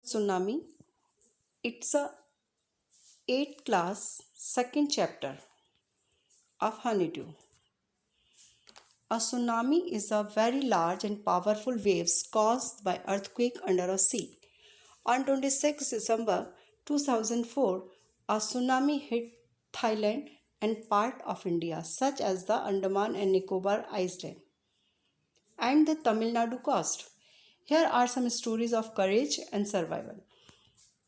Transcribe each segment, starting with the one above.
Tsunami. It's a 8th class second chapter of Honeydew. A tsunami is a very large and powerful waves caused by earthquake under a sea. On 26 December 2004, a tsunami hit Thailand and part of India such as the Andaman and Nicobar Island and the Tamil Nadu coast. Here are some stories of courage and survival.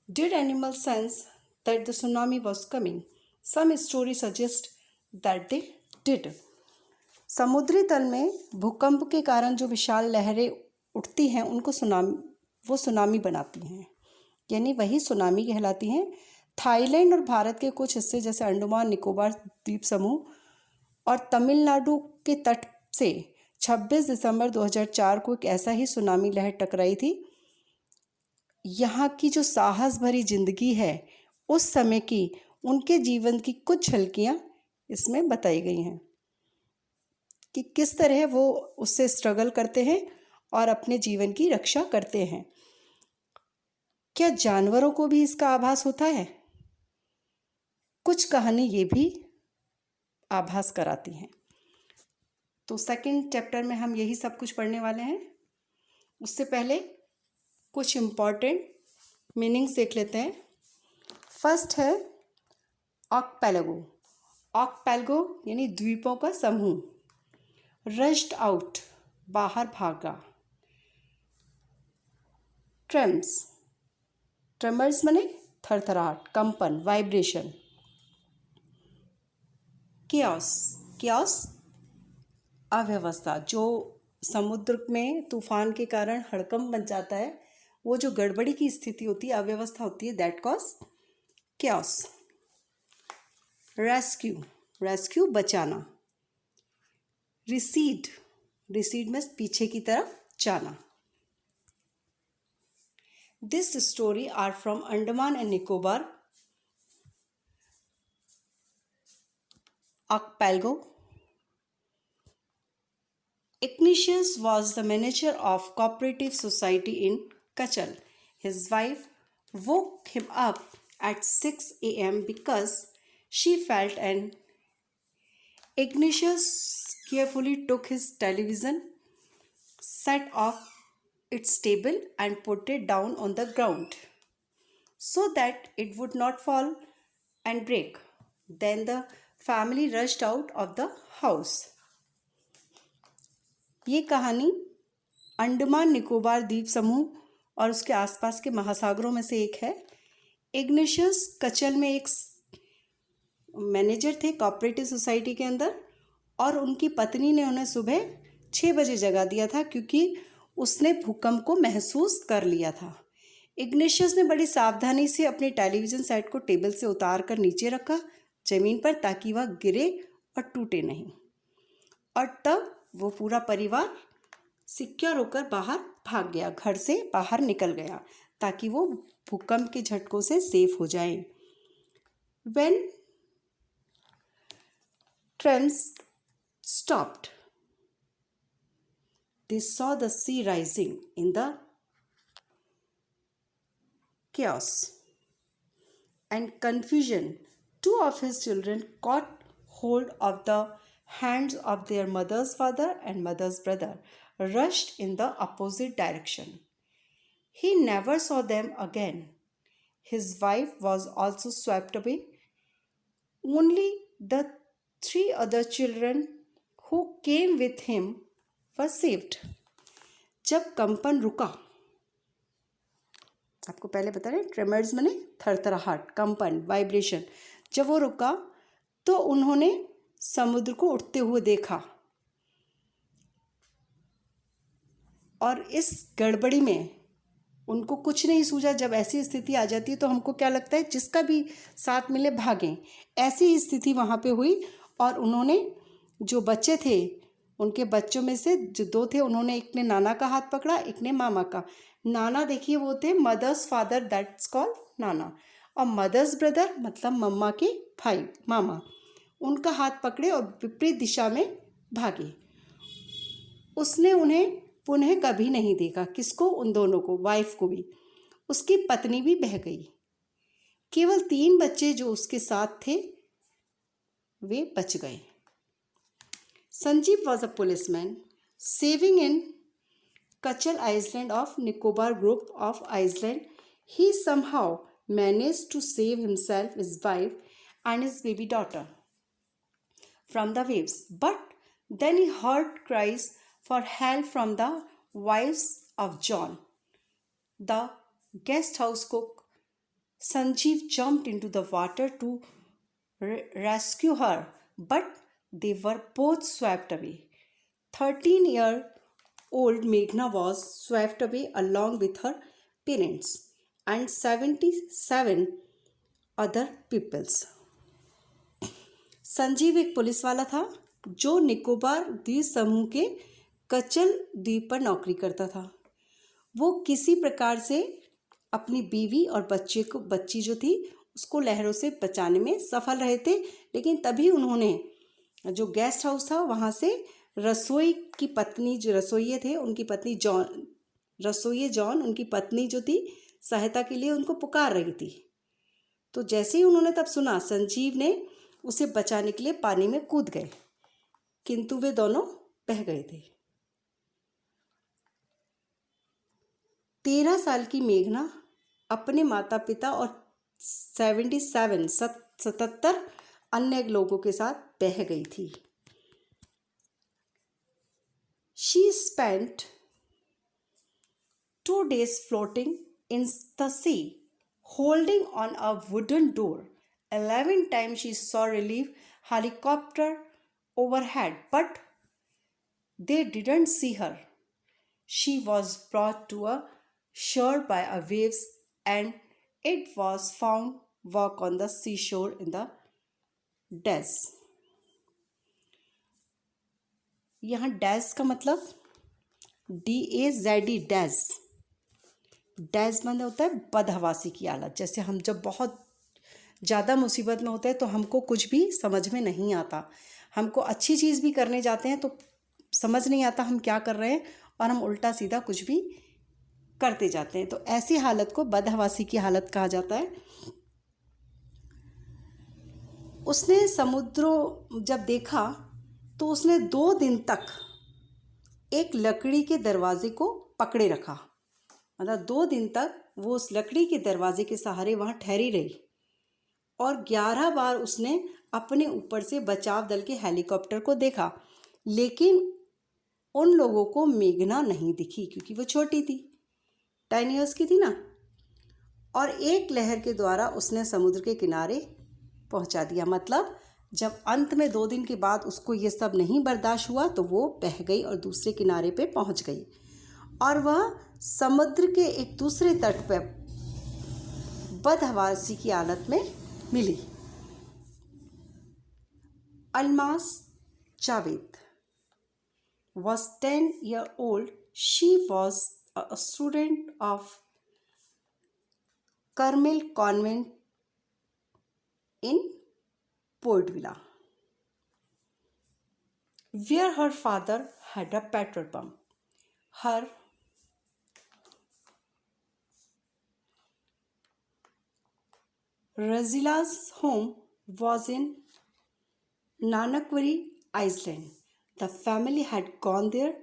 Did animals sense that the tsunami was coming? Some stories suggest that they did. समुद्री तल में भूकंप के कारण जो विशाल लहरें उठती हैं उनको सुनामी बनाती हैं, यानी वही सुनामी कहलाती हैं। थाईलैंड और भारत के कुछ हिस्से जैसे अंडमान निकोबार द्वीप समूह और तमिलनाडु के तट से 26 दिसंबर 2004 को एक ऐसा ही सुनामी लहर टकराई थी। यहाँ की जो साहस भरी जिंदगी है उस समय की, उनके जीवन की कुछ झलकियाँ इसमें बताई गई हैं कि किस तरह वो उससे स्ट्रगल करते हैं और अपने जीवन की रक्षा करते हैं। क्या जानवरों को भी इसका आभास होता है? कुछ कहानी ये भी आभास कराती हैं। तो सेकंड चैप्टर में हम यही सब कुछ पढ़ने वाले हैं। उससे पहले कुछ इम्पॉर्टेंट मीनिंग्स देख लेते हैं। फर्स्ट है आर्कपेलागो। आर्कपेलागो यानी द्वीपों का समूह। रश्ड आउट बाहर भागा। ट्रेम्स, ट्रेमर्स माने थरथराहट, कंपन, वाइब्रेशन। कियास, कियास अव्यवस्था, जो समुद्र में तूफान के कारण हड़कंप मच जाता है, वो जो गड़बड़ी की स्थिति होती है, अव्यवस्था होती है, that cause chaos. Rescue, rescue बचाना। रिसीड, रिसीड में पीछे की तरफ जाना। This story are from Andaman and Nicobar archipelago. Ignatius was the manager of cooperative society in Kachal. His wife woke him up at 6 a.m. because she felt an. Ignatius carefully took his television set off its table and put it down on the ground so that it would not fall and break. Then the family rushed out of the house. ये कहानी अंडमान निकोबार द्वीप समूह और उसके आसपास के महासागरों में से एक है। इग्नेशियस कचल में एक मैनेजर थे कोऑपरेटिव सोसाइटी के अंदर, और उनकी पत्नी ने उन्हें सुबह 6 बजे जगा दिया था क्योंकि उसने भूकंप को महसूस कर लिया था। इग्नेशियस ने बड़ी सावधानी से अपने टेलीविज़न सेट को टेबल से उतार कर नीचे रखा ज़मीन पर, ताकि वह गिरे और टूटे नहीं। और तब वो पूरा परिवार सिक्योर होकर बाहर भाग गया, घर से बाहर निकल गया ताकि वो भूकंप के झटकों से सेफ हो जाए। When tremors stopped, they saw the sea rising in the chaos and confusion. 2 of his children caught hold of the hands of their mother's father and mother's brother, rushed in the opposite direction. He never saw them again. His wife was also swept away. Only the 3 other children who came with him were saved. जब कंपन रुका, आपको पहले बता रहे tremors माने थरथराहट, कंपन, vibration, जब वो रुका तो उन्होंने समुद्र को उठते हुए देखा, और इस गड़बड़ी में उनको कुछ नहीं सूझा। जब ऐसी स्थिति आ जाती है तो हमको क्या लगता है, जिसका भी साथ मिले भागें। ऐसी ही स्थिति वहाँ पे हुई, और उन्होंने जो बच्चे थे उनके बच्चों में से जो 2 थे, उन्होंने एक ने नाना का हाथ पकड़ा, एक ने मामा का। नाना देखिए वो थे मदर्स फादर, दैट्स कॉल्ड नाना, और मदर्स ब्रदर मतलब मम्मा के भाई, मामा, उनका हाथ पकड़े और विपरीत दिशा में भागे। उसने उन्हें पुनः कभी नहीं देखा। किसको? उन दोनों को, वाइफ को भी। उसकी पत्नी भी बह गई। केवल 3 बच्चे जो उसके साथ थे वे बच गए। Sanjeev was a policeman saving in Kachal Island of Nicobar group of Iceland. He somehow managed to save himself, his wife, and his baby daughter from the waves. But then he heard cries for help from the wives of John, the guest house cook. Sanjeev jumped into the water to rescue her, but they were both swept away. 13-year-old Meghna was swept away along with her parents and 77 other peoples. Sanjeev एक police वाला था जो निकोबार द्वीप समूह के कचल द्वीप पर नौकरी करता था। वो किसी प्रकार से अपनी बीवी और बच्ची जो थी उसको लहरों से बचाने में सफल रहे थे, लेकिन तभी उन्होंने जो गेस्ट हाउस था वहाँ से रसोई की पत्नी जो रसोइये थे उनकी पत्नी जॉन उनकी पत्नी जो थी सहायता के लिए उनको पुकार रही थी। तो जैसे ही उन्होंने तब सुना, संजीव ने उसे बचाने के लिए पानी में कूद गए, किंतु वे दोनों बह गए थे। 13 साल की मेघना अपने माता पिता और 77 अन्य लोगों के साथ बह गई थी। She spent 2 days floating in the sea, holding on a wooden door. 11 times she saw relief helicopter overhead, but they didn't see her. She was brought to a shore by a waves, and it was found walk on the seashore in the Dez. यहाँ डैज का मतलब DAZE डैज। डैज मतलब होता है बदहवासी की हालत। जैसे हम जब बहुत ज़्यादा मुसीबत में होते हैं तो हमको कुछ भी समझ में नहीं आता, हमको अच्छी चीज़ भी करने जाते हैं तो समझ नहीं आता हम क्या कर रहे हैं और हम उल्टा सीधा कुछ भी करते जाते हैं। तो ऐसी हालत को बदहवासी की हालत कहा जाता है। उसने समुद्रों जब देखा तो उसने 2 दिन तक एक लकड़ी के दरवाजे को पकड़े रखा। मतलब 2 दिन तक वो उस लकड़ी के दरवाजे के सहारे वहाँ ठहरी रही और 11 बार उसने अपने ऊपर से बचाव दल के हेलीकॉप्टर को देखा, लेकिन उन लोगों को मेघना नहीं दिखी क्योंकि वो छोटी थी, 10 इयर्स की थी ना। और एक लहर के द्वारा उसने समुद्र के किनारे पहुंचा दिया। मतलब जब अंत में 2 दिन के बाद उसको ये सब नहीं बर्दाश्त हुआ तो वो बह गई और दूसरे किनारे पे पहुंच गई और वह समुद्र के एक दूसरे तट पर बदहवासी की हालत में मिली। Almas Javed was 10-year-old. She was a student of Carmel Convent in Port Vila, where her father had a petrol pump. Her Razila's home was in Nanakwari Island. The family had gone there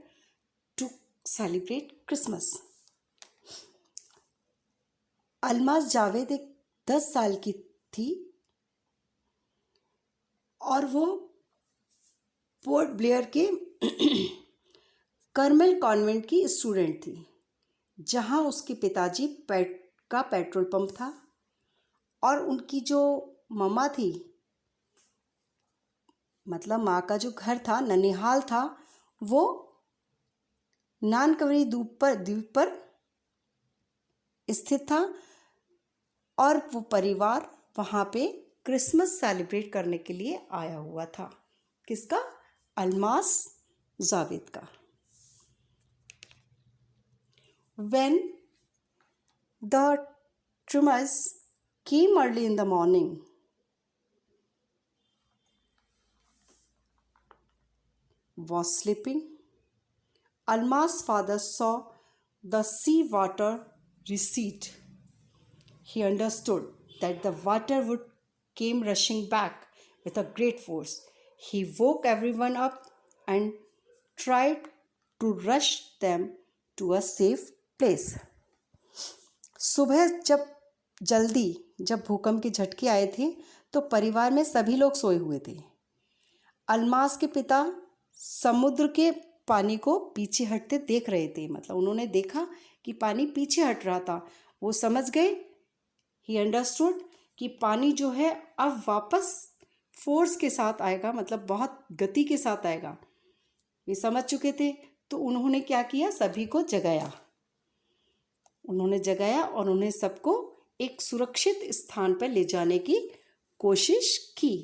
to celebrate Christmas. Almas Javed एक 10 साल की थी और वो port Blair के Carmel convent की student थी, जहाँ उसके पिताजी का पेट्रोल पंप था और उनकी जो मम्मा थी, मतलब माँ का जो घर था ननिहाल था, वो नानकवरी द्वीप पर स्थित था और वो परिवार वहाँ पे क्रिसमस सेलिब्रेट करने के लिए आया हुआ था। किसका? अलमास जावेद का। When the tremors came early in the morning, was sleeping, Alma's father saw the sea water recede he understood that the water would came rushing back with a great force. He woke everyone up and tried to rush them to a safe place. सुबह जब भूकंप के झटके आए थे तो परिवार में सभी लोग सोए हुए थे। अल्मास के पिता समुद्र के पानी को पीछे हटते देख रहे थे। मतलब उन्होंने देखा कि पानी पीछे हट रहा था। वो समझ गए, ही अंडरस्टूड, कि पानी जो है अब वापस फोर्स के साथ आएगा, मतलब बहुत गति के साथ आएगा। वे समझ चुके थे। तो उन्होंने क्या किया, सभी को जगाया। उन्होंने जगाया और उन्हें सबको एक सुरक्षित स्थान पर ले जाने की कोशिश की।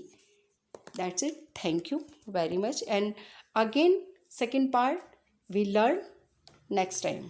That's it. Thank you very much. And again, second part we learn next time.